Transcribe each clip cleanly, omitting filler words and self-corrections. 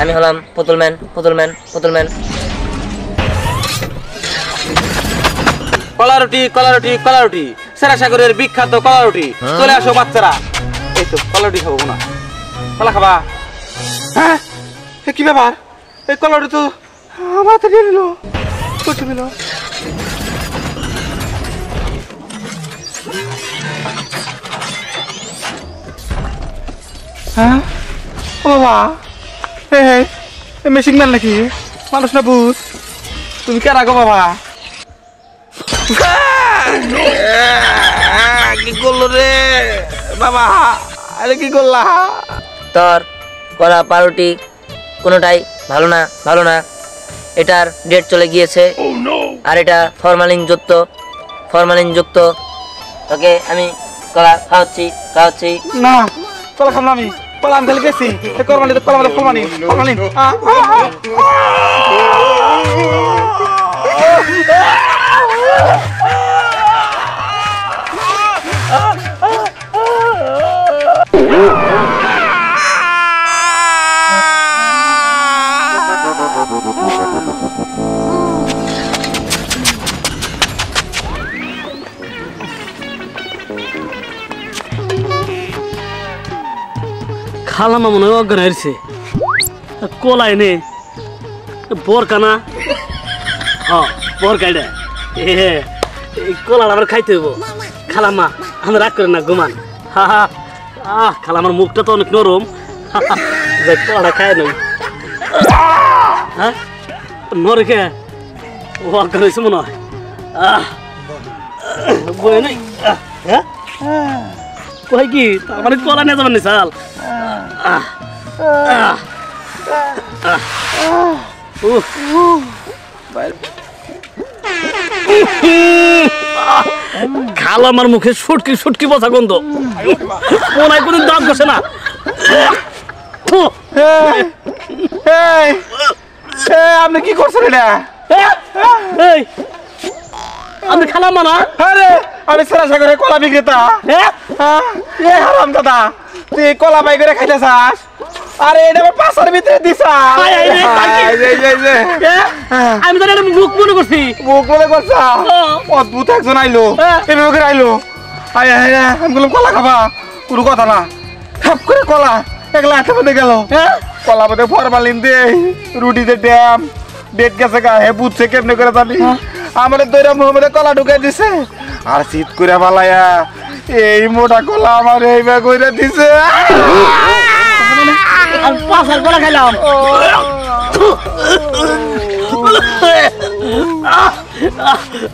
আমি হলাম পুতুলম্যান পুতুলম্যান পুতুলম্যান। কলা রুটি কলা রুটি কলা রুটি, সেরা সাগরের বিখ্যাত কলা রুটি। চলে আসো বাচ্চারা, এই তো কলা রুটি খাবো না। কলা খাবা? হ্যাঁ, কি ব্যাপার? এই কলা রুটি তো আমার হাতে নিয়ে নিল, কোথায় নিল? হ্যাঁ, ও বাবা, মেশিন ম্যান নাকি? মানুষ না ভূত? তুমি কে রাখো বাবা? কি করলো রে বাবা? আরে কি করলা? তোর করা পাউরুটি কোনোটাই ভালো না, ভালো না। এটার ডেট চলে গিয়েছে, আর এটা ফরমালিন যুক্ত। তোকে আমি কলা খাওয়াচ্ছি। না, কলা খাম না আমি। কলা আমি খালি গেছি, ফরমালিন। খালামা মনে হয় অজ্ঞান হারছে। কলা এনে বরকানা, হ্যাঁ বরকাইডা, এই কলাটা আমার খাইতে হইব। খালাম্মা আমি রাগ করেন না, ঘুমান। খালামার মুখটা তো অনেক নরম, কলাটা খায় নই। হ্যাঁ নরে কে ও অজ্ঞান হয়েছে মনে হয়। বই নাই, হ্যাঁ কয় কি মানে কলা নিয়ে যাবেন চাল। খালামার মুখে সুটকি বসা গন্ধ, মনে হয় কোনদিন দাঁত বসে না। আপনি কি করছেন এটা? আমি খালাম্মা না? আরে আমি সেরা সাগরের কলা বিক্রেতা। হারাম দাদা, তুই কলা বাই করে খাইতে চাস? আরে এটা আমার পাশার ভিতরে দিছা। আমি তো এটা মুখ মনে করছি। মুখ মনে করছা? অদ্ভুত একজন আইলো, এভাবে আইলো। আমি বললাম কলা খাবা, কোনো কথা না। হাফ করে কলা একলা হাতে মধ্যে গেল। কলা মধ্যে ফরমালিন দিয়ে রুটিতে ডেট গেছে গা। হে বুঝছে কেমনে করে জানি। আমার দইরা মুহম্মদে কলা ঢুকাই দিছে, আর শীত করে পালাইয়া এই মোটা কলা আমার এই ব্যাগ করে দিছে। আমি পাশার কলা খাইলাম।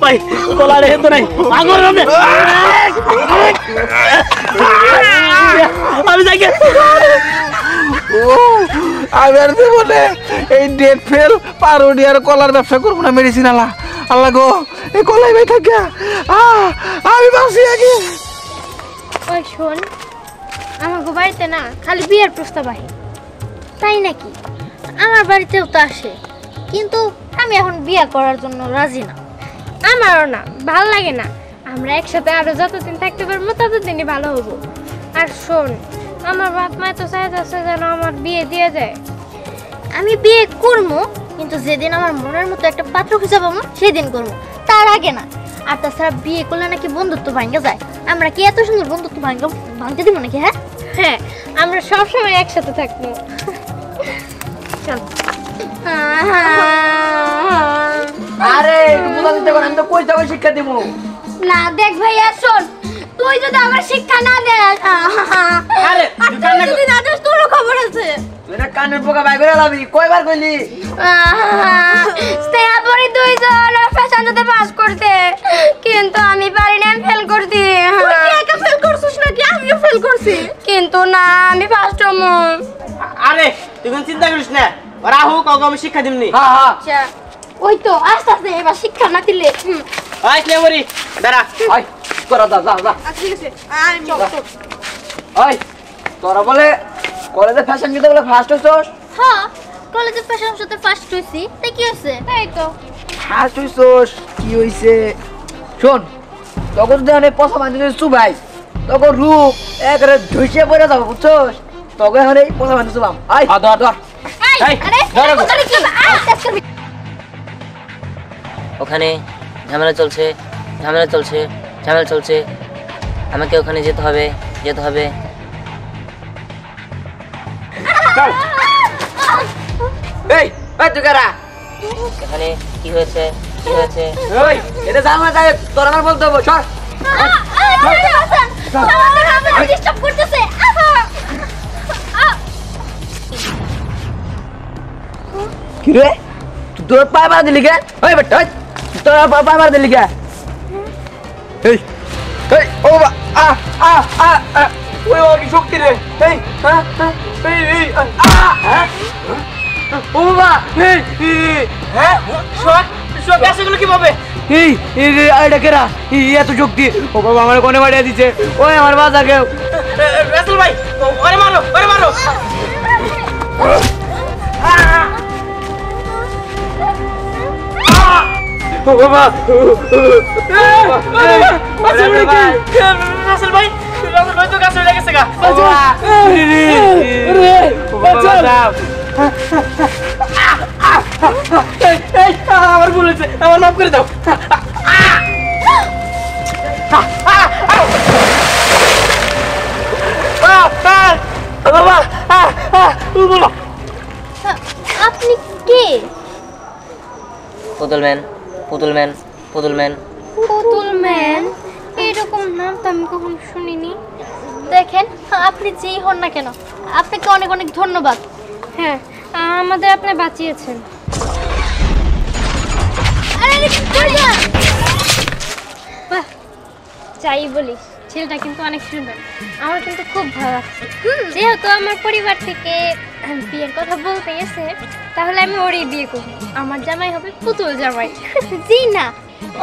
ভাই কলা রে তো নাই, আগর আমি যাই। আমি আর বলে এই ডেট ফেল পাউরুটি আর কলার ব্যবসা করবো না, মেডিসিন আলা। আল্লাহ গো, এই কলাই ভাই থাকে আমি বাঁচি আগে। ওই শোন, আমাকে বাড়িতে না খালি বিয়ের প্রস্তাব আসে, তাই নাকি? আমার বাড়িতেও তো আসে, কিন্তু আমি এখন বিয়ে করার জন্য রাজি না। আমারও না, ভাল লাগে না। আমরা একসাথে আরো যতদিন থাকতে পারবো ততদিনই ভালো হবো। আর শোন, আমার বাপ মা তো চাইতেছে যেন আমার বিয়ে দিয়ে দেয়। আমি বিয়ে করবো, কিন্তু যেদিন আমার মনের মতো একটা পাত্র খুঁজে পাবো সেদিন করবো, তার আগে না। আর তাছাড়া বিয়ে করলে নাকি বন্ধুত্ব ভাঙে যায়। আমরা কি এত সুন্দর বন্ধুত্ব ভাঙতে দিব নাকি? হ্যাঁ হ্যাঁ, আমরা সবসময় একসাথে থাকবো। চল। আরে বুঝা দিতে পারেন তো, কই যাবে শিক্ষা দিব না। দেখ ভাইয়া শোন, তুই যদি আমার শিক্ষা না দেস, আরে তুই যদি না দেস তোরও খবর আছে। এটা কানের পোকা বাই করে লাবি, কয়বার কইলি? স্নেহাপরি দুইজন ফ্যাশন শোতে পাস করতে, কিন্তু আমি পারি না, ফেল করছি। তুই কি একা ফেল করছিস নাকি আমিও ফেল করছি? কিন্তু না, আমি ফার্স্ট হবো। আরে তুই কোন চিন্তা করিস না, ওরা হোক আমি শিক্ষা দিমনি। হ্যাঁ হ্যাঁ, আচ্ছা ওই তো আস্তে আস্তে এবার শিক্ষা না দিলে। আই স্নেহাপরি দাঁড়া, আই করা যা যা যা। ঠিক আছে, আই চল চল। ওই তোরা বলে কলেজে ফ্যাশন দিতে বলে ফার্স্ট হইছস? হ্যাঁ, কলেজে ফ্যাশন শোতে ফার্স্ট হইছি, তাই কি হইছে? তাই তো ফার্স্ট হইছস, কি হইছে শোন। তখন যদি অনেক পয়সা মানতে চুবাই, তখন রূপ একবারে ধুইছে পড়ে যাবো, বুঝছস? তখন এখন এই পয়সা মানতে চুবাম। আই ধর ধর। এই, আরে ধরো। ওখানে কি কাজ করবি? ওখানে ঝামেলা চলছে ঝামেলা চলছে ঝামেলা চলছে, আমাকে ওখানে যেতে হবে যেতে হবে। এই এই তুই কারা? এখানে কি হয়েছে কি হয়েছে? ওই এটা জানা যায়, তোর আমার বলতে হবে। সর আমাকে ডিস্টার্ব করতেছে। কি রে, তুই তোর পায়ে মারা দিলি কে? ওই বেটা, ওই তোর পায়ে মারা দিলি কে? এই এই ও বাবা, আ আ আ আ, ওই ও কি শক্তি রে? এই হ্যাঁ হ্যাঁ, এই হ্যাঁ ও বাবা, এই হ্যাঁ শক শক এসেগুলো কিভাবে? এই এই আইডা কেরা? এত শক্তি! ও বাবা, আমার কোনে বাড়িয়ে দিছে। ওই আমার বাজা কেউ। রাসেল ভাই, ওরে মারো ওরে মারো। ও বাবা, রাসেল ভাই তো গাছ হয়ে গেছে গা। আমার বলেছে, আমার মাফ করে দাও। বাবা বলো, আপনি কে? পুতুল ম্যান পুতুল ম্যান পুতুল ম্যান। পুতুল ম্যান? এরকম নাম তো আমি কখনো শুনিনি। দেখেন, আপনি যেই হন না কেন, আপনাকে অনেক অনেক ধন্যবাদ। হ্যাঁ, আমাদের আপনি বাঁচিয়েছেন। বাহ, যাই বলিস, ছেলেটা কিন্তু অনেক সুন্দর। আমার কিন্তু খুব ভালো লাগছে। যেহেতু আমার পরিবার থেকে বিয়ের কথা বলতে গেছে, তাহলে আমি ওরই বিয়ে করব। আমার জামাই হবে পুতুল জামাই। জি না,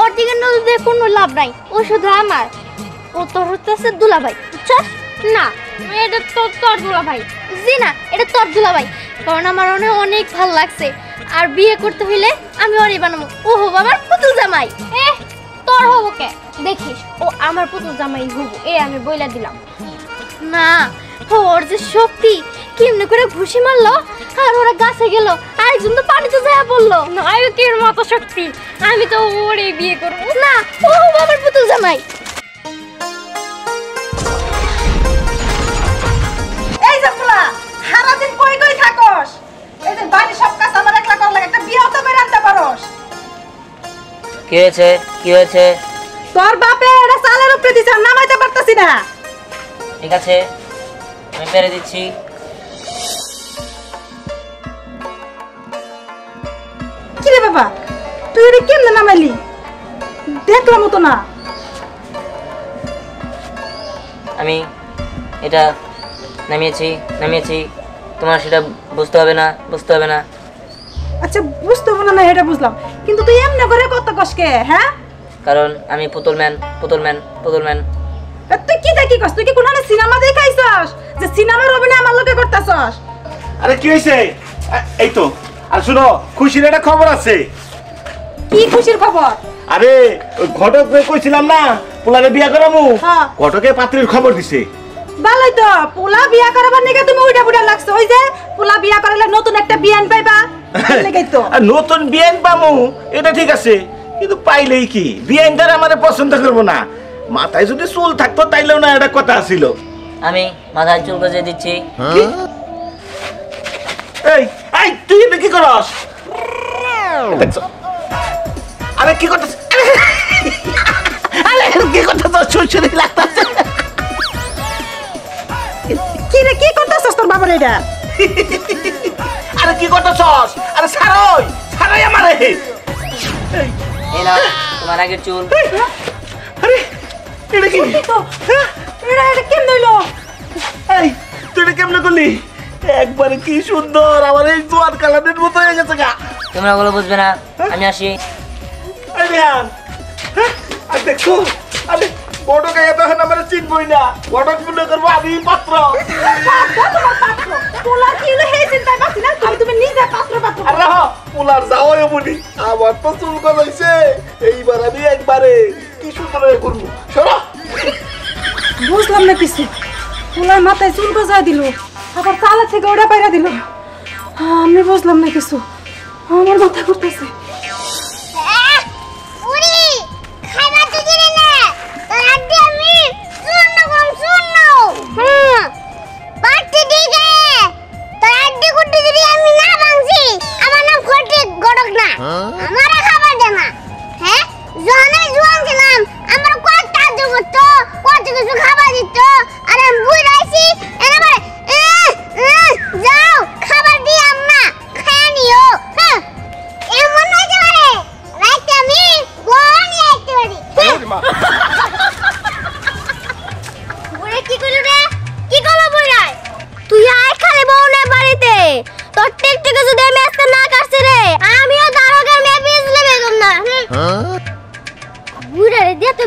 ওর দিকে নজর দিয়ে কোনো লাভ নাই। ও শুধু আমার, ও তোর হচ্ছে দুলাভাই, বুঝছস? না, এটা তোর দুলাভাই। জি না, এটা তোর দুলাভাই। কারণ আমার অনেক অনেক ভালো লাগছে, আর বিয়ে করতে হইলে আমি ওরই বানাবো। ও হবো আমার পুতুল জামাই। তোর হবো কে? দেখিস, ও আমার পুতুল জামাই হবো, আমি বইলা দিলাম। না, ওর যে শক্তি, কেমনে করে ঘুষি মারলো আর ওরা গাছে গেল, আরেকজন তো পানিতে যায় পড়লো। নায়কের মতো শক্তি, আমি তো ওরে বিয়ে করবো। না, ও হবো আমার পুতুল জামাই। এই যে ফুলা, সারাদিন কই কই থাকস? এই যে বাড়ি সব কাজ আমার একলা কর লাগে, একটা বিয়েও তো করে আনতে পারোস। কি হয়েছে কি হয়েছে? তোর বাপে এটা চালের উপরে দিছে, আর নামাইতে পারতাছি না। ঠিক আছে, আমি পেরে দিচ্ছি। কি রে বাবা, তুই এটা কেমনে নামাইলি? দেখলাম তো না। আমি এটা নামিয়েছি নামিয়েছি, তোমার সেটা বুঝতে হবে না বুঝতে হবে না। আচ্ছা, বুঝতে হবে না, এটা বুঝলাম, কিন্তু তুই এমনি করে কত কষ্টকে? হ্যাঁ, কারণ আমি পুতুল ম্যান পুতুল ম্যান পুতুল ম্যান। তুই কি দেখি কস? তুই কি কোনো সিনেমা দেখাইছস যে সিনেমার অভিনয় আমার লোকে করতেছস? আরে কি হয়েছে? এই তো, আর শুনো, খুশির একটা খবর আছে। কি খুশির খবর? আরে ওই ঘটক কইছিলাম না পোলারে বিয়া করামু, হ্যাঁ। ঘটকে পাত্রীর খবর দিছে। ভালোই তো, পোলা বিয়া করাবার নিকে তুমি উইটা বুড়া লাগছো। ওই যে পোলা বিয়া করালে নতুন একটা বিয়ান পাইবা, লেগেই তো। আর নতুন বিয়ান পামু, এটা ঠিক আছে, কিন্তু পাইলেই কি বিয়ানটার আমারে পছন্দ করবো না? মাথায় যদি চুল থাকতো তাইলেও না, এটা কথা ছিল। আমি মাথায় চুল গজিয়ে দিচ্ছি। এই এই তুই এটা কি করস? দেখছো? আরে কি করতেছ? আরে কি করতেছ? সুরসুরি লাগতেছে। কি রে, কি করতেছস তোর বাবার এটা? আরে কি করতেছস? আরে ছাড়ই ছাড়ই আমারে। এই না তোমার আগের চুল। আরে এটা কি? তো এটা এটা কেমনে হইলো? এই তুই এটা কেমনে করলি? একবারে কি সুন্দর, আমার এই জোয়ার কালারের মতো হয়ে গেছে গা। তোমরা ওগুলো বুঝবে না, আমি আসি। আরে ধ্যান, আর দেখো, আরে বড় গায়ে তখন আমার চিনবই না, বড় মনে করবো আমি পাত্র। পোলা কি হলো হে চিন্তা করছি না, তুমি নিজে পাত্র পাত্র। আর রাহ, পোলার যাও এমনি, আমার তো চুল গজাইছে, এইবার আমি একবারে কি সুন্দর হয়ে করবো। সরো। বুঝলাম না কিছু। পোলার মাথায় চুল গজায় দিল, আবার চালা থেকে ওটা পাইরা দিল। আমি বুঝলাম না কিছু, আমার মাথা ঘুরতেছে।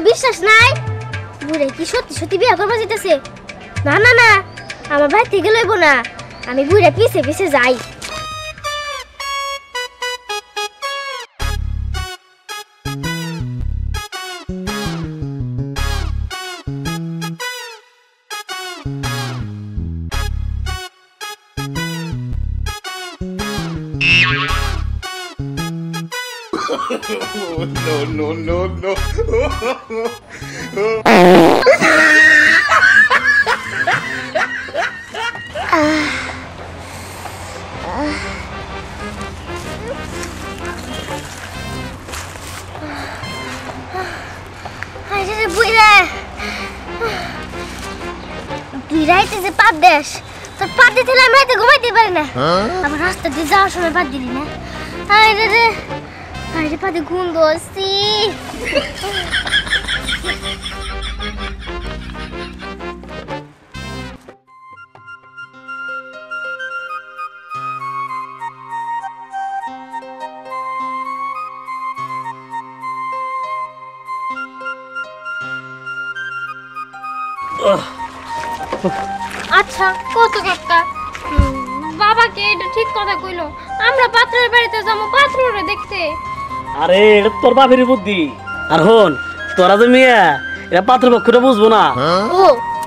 বিশ্বাস নাই বুড়ে কি সত্যি সত্যি বিয়ে করবা যেতেছে? না না না, আমার ভাই থেকে লইব না, আমি বুড়ে পিছে পিছে যাই। তুই রাইতে যে পাত দেশ, তোর পাত দিতে আমি রাইতে ঘুমাইতে পারি না। আমার রাস্তা দিয়ে যাওয়ার সময় পাত দিলি না। আরে রে আরে পাতে গন্ধ আসছি। আচ্ছা কত কাকা বাবাকে এটা ঠিক কথা কইলো, আমরা পাত্রের বাড়িতে যাবো পাত্ররে দেখতে। আরে এটা তোর বাপের বুদ্ধি। আর হন তোরা যে মিয়া এটা পাত্রপক্ষটা বুঝবো না। ও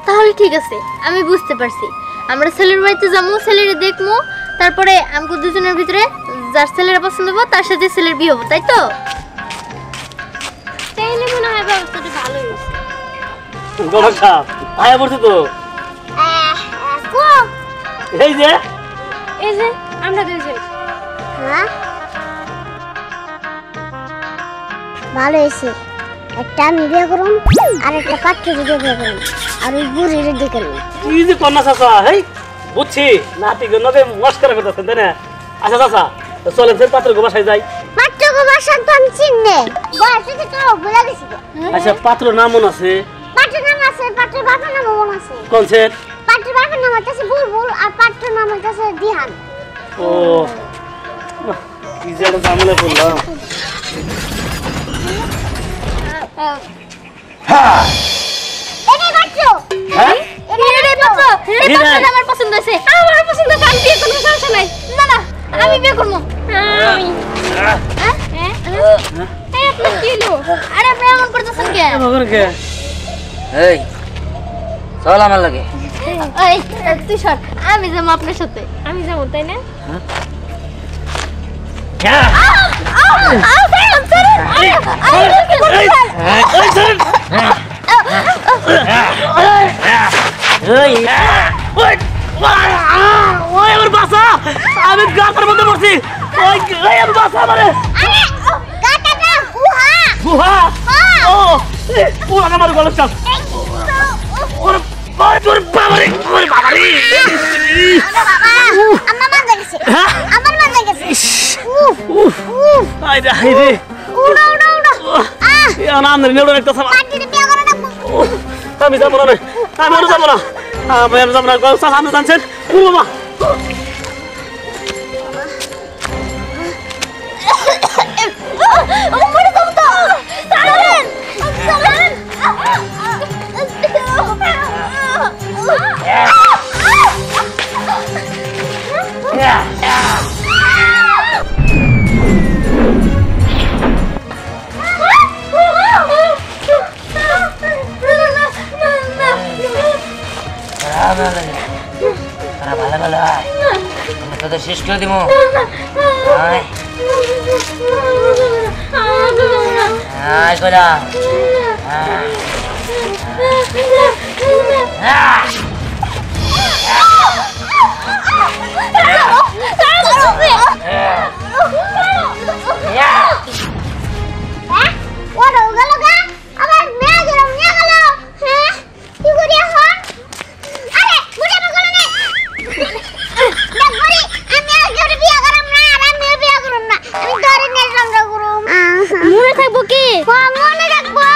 তাহলে ঠিক আছে, আমি বুঝতে পারছি। আমরা ছেলের বাড়িতে যাবো, ছেলের দেখবো, তারপরে আমাকে দুজনের ভিতরে যার ছেলের পছন্দ হবে তার সাথে ছেলের বিয়ে হবে, তাই তো? তাইলে মনে হয় ব্যবস্থাটা ভালো হয়েছে। গড়কা আয়া পড়ছি তো। এই যে আমরা দুজন। হ্যাঁ ভালো হয়েছে, একটা আমি বিয়ে করুন আর একটা পাত্র বিয়ে করুন আর ওই বুড়ির বিয়ে করুন। কি যে কন্যা চাচা, হেই বুঝছি নাতি গনকে মস্করা করতেছেন তাই না? আচ্ছা চাচা চলেন সে পাত্রকে বাসায় যাই। পাত্রকে বাসায় তো আমি চিনলে বয়সে তো ভুলে গেছি। আচ্ছা পাত্র নাম মনে আছে? পাত্র নাম আছে, পাত্র বাবার নাম মনে আছে। কোন সে? পাত্র বাবার নাম হচ্ছে বুলবুল আর পাত্র নাম হচ্ছে দিহান। ও কি যে একটা ঝামেলা করলাম। হ্যাঁ এই পাত্র, হ্যাঁ এই পাত্র, এই পাত্র আমার পছন্দ হয়েছে, আমার পছন্দ হয়েছে, আমি বিয়ে করব, সমস্যা নাই। না না আমি বিয়ে করব। আমি এই আপনি কি লো? আরে আপনি এমন করতেছেন কেন? এমন কে? এই চল আমার লাগে। এই তুই সর, আমি যাবো আপনার সাথে। আমি যাবো তাই না? আমি গাছের মধ্যে পড়ছি, বাসা মানে গুহা। ও পুরা আমার গলার চাপ। ওরে তোর বাবারে, ওরে বাবারে, আমার মা দেখছে, আমার মা দেখছে। আইরে আইরে উড়া উড়া উড়া। ইয়া নাম নেই নেড়ো একটা সাবা। পাটিতে বিয়ে করে না। আমি যাব না, আমি আর যাব না, আমি আর যাব না। গোসা সামনে জানছেন ও বাবা। ও মরে যাব তো। দাঁড়ান দাঁড়ান। ভালো ভালো তোদের শেষ করে দিব। আয় আয় কইরা মনে থাকবো কি? মনে রাখবো।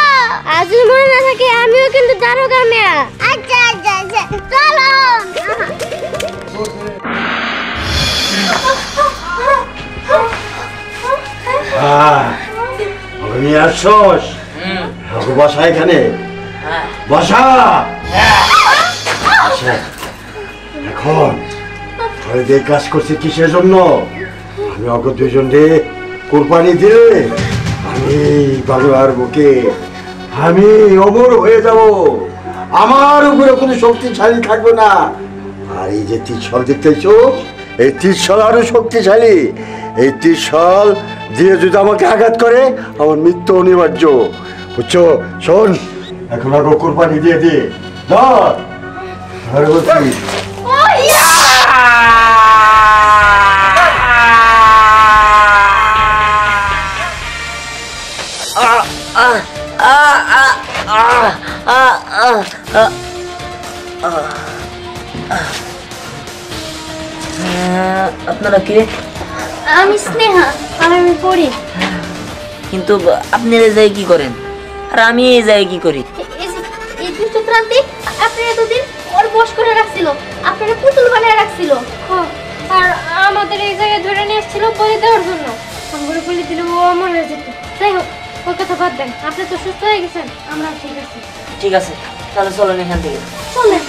আর যদি মনে না থাকে আমিও কিন্তু দারোগা মেয়া। আচ্ছা আচ্ছা আচ্ছা চলো। আমি আসছস বসা এখানে বসা। আচ্ছা এখন তোদের কাজ করছি কিসের জন্য? আমি অগ দুজন রে কোরবানি দিয়ে আমি বাংলার বুকে আমি অমর হয়ে যাব। আমার উপরে কোনো শক্তিশালী থাকবে না। আর এই যে ত্রিশল দেখতেছো, এই ত্রিশল আরো শক্তিশালী। এই ত্রিশল দিয়ে যদি আমাকে আঘাত করে আমার মৃত্যু অনিবার্য, বুঝছো? শোন, এখন আগে কোরবানি দিয়ে দিয়ে ধর বলছি। আপনারা কে? আমি স্নেহা, আর আমি পড়ি। কিন্তু আপনি এই জায়গায় কি করেন আর আমি এই জায়গায় কি করি? এই দুষ্টক্রান্তি আপনি এতদিন ওর বশ করে রাখছিল, আপনারা পুতুল বানিয়ে রাখছিল। আর আমাদের এই জায়গায় ধরে নিয়ে এসেছিল বলি দেওয়ার জন্য। আমরা বলি দিলে ও আমার হয়ে যেত। যাই হোক, ওর কথা বাদ দেন। আপনি তো সুস্থ হয়ে গেছেন, আমরা ঠিক আছি। ঠিক আছে, তাহলে চলেন এখান থেকে। চলেন।